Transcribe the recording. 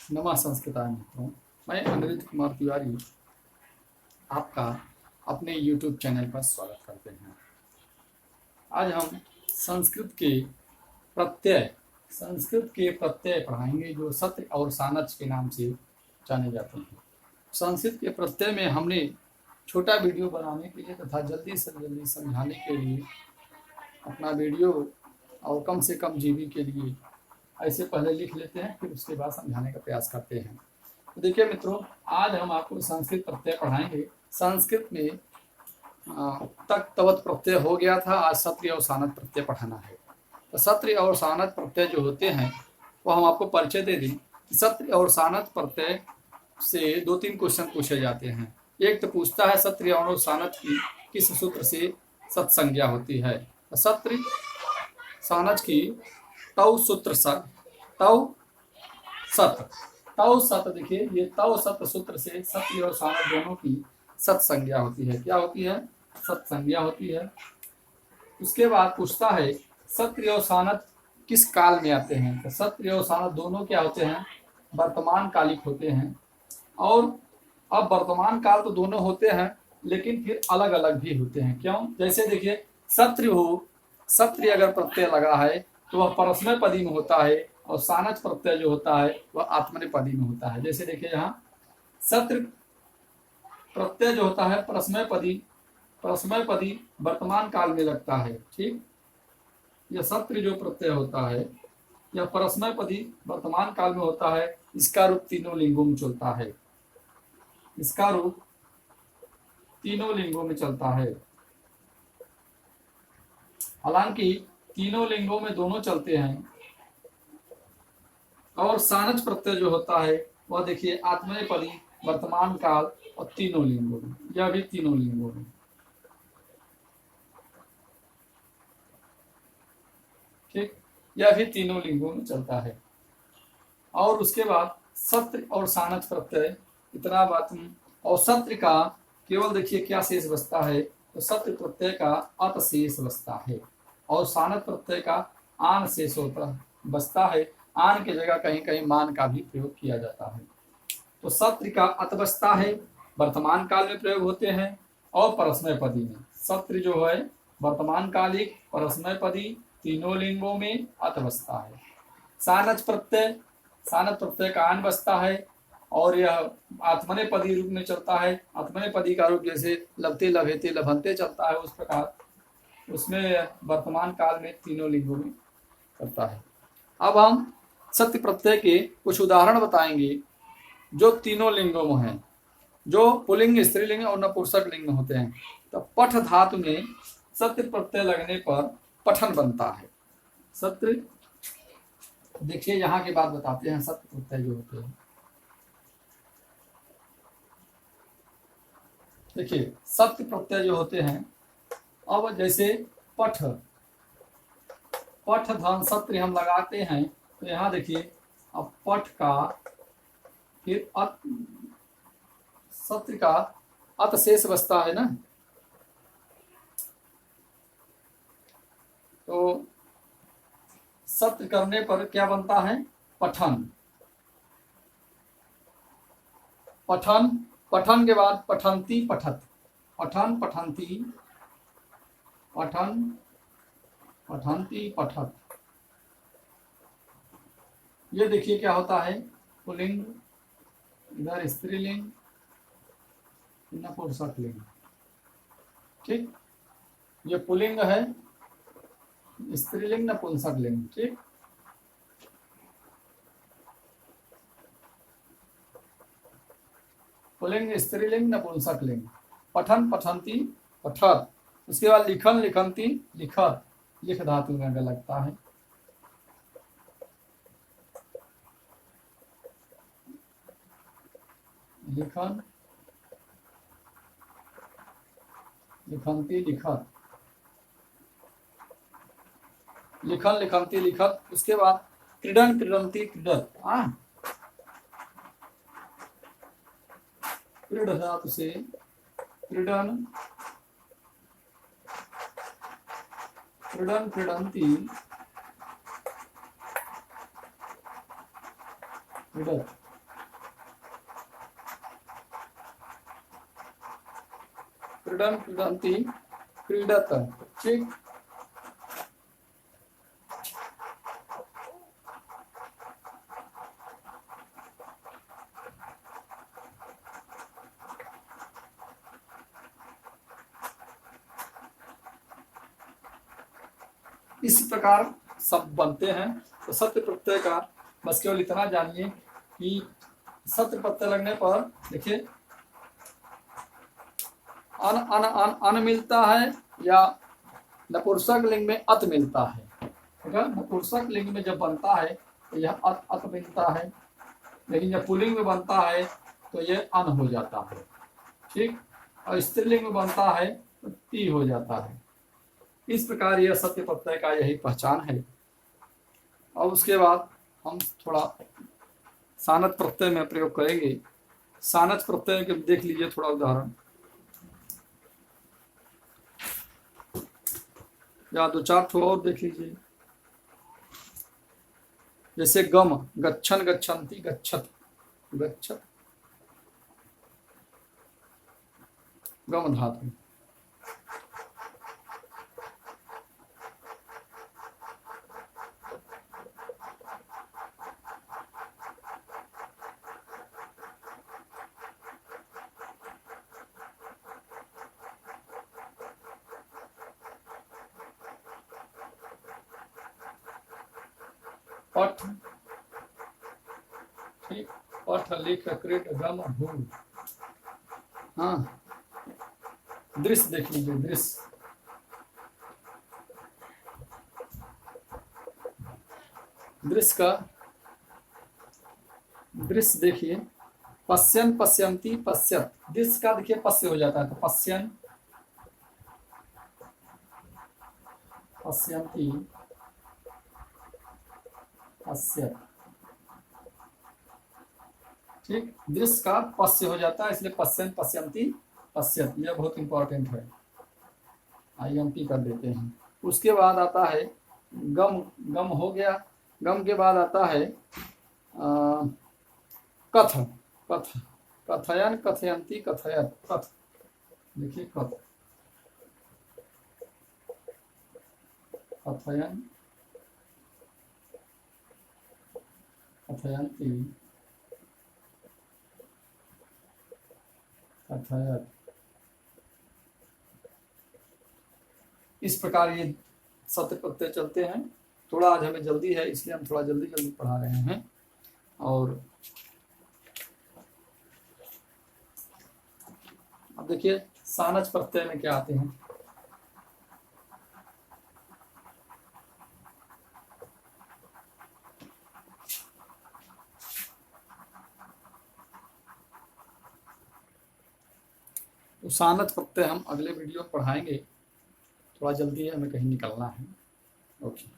नमः संस्कृताय मित्रों। मैं अनिरुद्ध कुमार तिवारी आपका अपने YouTube चैनल पर स्वागत करते हैं। आज हम प्रत्यय संस्कृत के प्रत्यय पढ़ाएंगे जो सत्र और सानच के नाम से जाने जाते हैं। संस्कृत के प्रत्यय में हमने छोटा वीडियो बनाने के लिए तथा जल्दी से जल्दी समझाने के लिए अपना वीडियो और कम से कम जीबी के लिए ऐसे पहले लिख लेते हैं, फिर उसके बाद समझाने का प्रयास करते हैं। तो देखिए मित्रों, आज हम आपको संस्कृत प्रत्यय पढ़ाएंगे। संस्कृत में तक तवत प्रत्यय हो गया था, आज सत्रिय और सानत प्रत्यय पढ़ाना है। तो सत्रिय और सानत प्रत्यय जो होते हैं वो हम आपको परिचय दे दें। सत्रिय और सानत प्रत्यय से 2-3 क्वेश्चन पूछे जाते हैं। एक तो पूछता है सत्रिय और सानत की किस सूत्र से सत्संज्ञा होती है। सत्रिय सानच की तव सूत्र तव सत देखिए, ये तव सत सूत्र से सत्य और सानत दोनों की सत्संज्ञा होती है। क्या होती है? सत्संज्ञा होती है। उसके बाद पूछता है सत्य और सानत किस काल में आते हैं। तो सत्य और सानत दोनों क्या होते हैं? वर्तमान कालिक होते हैं। और अब वर्तमान काल तो दोनों होते हैं, लेकिन फिर अलग अलग भी होते हैं। क्यों? जैसे देखिए, सत्य अगर प्रत्यय लगा है तो वह परस्मैपदी में होता है, और सानच प्रत्यय जो होता है वह आत्मनेपदी में होता है। जैसे देखिए, यहाँ सत्र प्रत्यय जो होता है परस्मैपदी वर्तमान काल में लगता है। ठीक, यह सत्र जो प्रत्यय होता है यह परस्मैपदी वर्तमान काल में होता है। इसका रूप तीनों लिंगों में चलता है। इसका रूप तीनों लिंगों में चलता है। हालांकि तीनों लिंगों में दोनों चलते हैं। और सानच प्रत्यय जो होता है वह देखिए आत्मनेपदी वर्तमान काल और तीनों लिंगों में, यह भी तीनों लिंगों में। ठीक, यह भी तीनों लिंगों में चलता है। और उसके बाद सत्र और सानच प्रत्यय, इतना बात। और सत्र का केवल देखिए क्या शेष बचता है, तो सत्र प्रत्यय का अत शेष बचता है और सानत प्रत्यय का आन शेष बचता है। आन की जगह कहीं कहीं मान का भी प्रयोग किया जाता है। तो सत्र का अत बचता है, वर्तमान काल में प्रयोग होते हैं, और परस्मैपदी में। सत्र जो है वर्तमान कालिक, परस्मैपदी, तीनों लिंगों में अत बचता है। सानच प्रत्यय का आन बचता है और यह आत्मनेपदी रूप में चलता है। आत्मनेपदी का रूप जैसे लभते लभेते लभंते चलता है, उस प्रकार उसमें वर्तमान काल में तीनों लिंगों में चलता है। अब हम सत्य प्रत्यय के कुछ उदाहरण बताएंगे जो तीनों लिंगों में हैं, जो पुल्लिंग, स्त्रीलिंग और नपुंसक लिंग में होते हैं। तो पठ धातु में सत्य प्रत्यय लगने पर पठन बनता है। सत्य देखिए, यहाँ की बात बताते हैं। सत्य प्रत्यय जो होते हैं, देखिए सत्य प्रत्यय जो होते हैं, अब जैसे पठ धन सत्र हम लगाते हैं, तो यहाँ देखिए अब पठ का फिर सत्र का अत शेष बचता है ना। तो सत्र करने पर क्या बनता है? पठन। पठन के बाद पठंती पठत, पठन पठंती, पठन पठंती पठत। ये देखिए क्या होता है? पुल्लिंग, इधर स्त्रीलिंग, नपुंसक लिंग। ठीक, ये पुल्लिंग है, स्त्रीलिंग, नपुंसक लिंग। ठीक, पुल्लिंग, स्त्रीलिंग, नपुंसक लिंग। पठन पठंती पठत। उसके बाद लिखन लिखंती लिखत, लिख धातु में लगता है। लिखन लिखंती लिखत, लिखन लिखंती लिखत। उसके बाद क्रीडन क्रीडंती क्रीडत। क्रीड धातु से क्रीडन क्रीडन क्रीडंती क्रीडत। क्रीडन क्रीडंती क्रीडत। ठीक, इस प्रकार सब बनते हैं। तो सत्य प्रत्यय का बस केवल इतना जानिए कि सत्य प्रत्यय लगने पर देखिए अन अन अन अन मिलता है या नपुंसक लिंग में अत मिलता है। ठीक है, नपुंसक लिंग में जब बनता है तो यह अत अत मिलता है, लेकिन जब पुल्लिंग में बनता है तो यह अन हो जाता है। ठीक, और स्त्रीलिंग में बनता है तो ती हो जाता है। इस प्रकार यह सत्य प्रत्यय का यही पहचान है। और उसके बाद हम थोड़ा सानत प्रत्यय में प्रयोग करेंगे। सानत प्रत्यय के देख लीजिए थोड़ा उदाहरण, या दो चार ठो और देख लीजिए। जैसे गम, गच्छन गच्छन्ति गच्छत, गच्छत गम धातु। पठ, ठीक, पठ लिख कृत गम भू। हाँ, दृश्य देख लीजिए, दृश्य, दृश्य का दृश्य देखिए, पश्यन पश्यंती पश्यत, दृश्य का देखिए पश्य हो जाता है तो पश्यन पश्यंती पश्यत। ठीक, दृश्य का पश्य हो जाता है इसलिए पश्यन पश्यंती पश्यत, यह बहुत इंपॉर्टेंट है, IMP कर देते हैं। उसके बाद आता है गम, गम हो गया। गम के बाद आता है कथ, कथ, कथयन कथयंती कथयत, कथ देखिए, कथ, कथयन कथयंती कथयत। इस प्रकार ये सत्य प्रत्यय चलते हैं। थोड़ा आज हमें जल्दी है इसलिए हम थोड़ा जल्दी जल्दी पढ़ा रहे हैं। और अब देखिए सानच प्रत्यय में क्या आते हैं। तो सानच प्रत्यय हम अगले वीडियो में पढ़ाएंगे। थोड़ा जल्दी है, हमें कहीं निकलना है। ओके।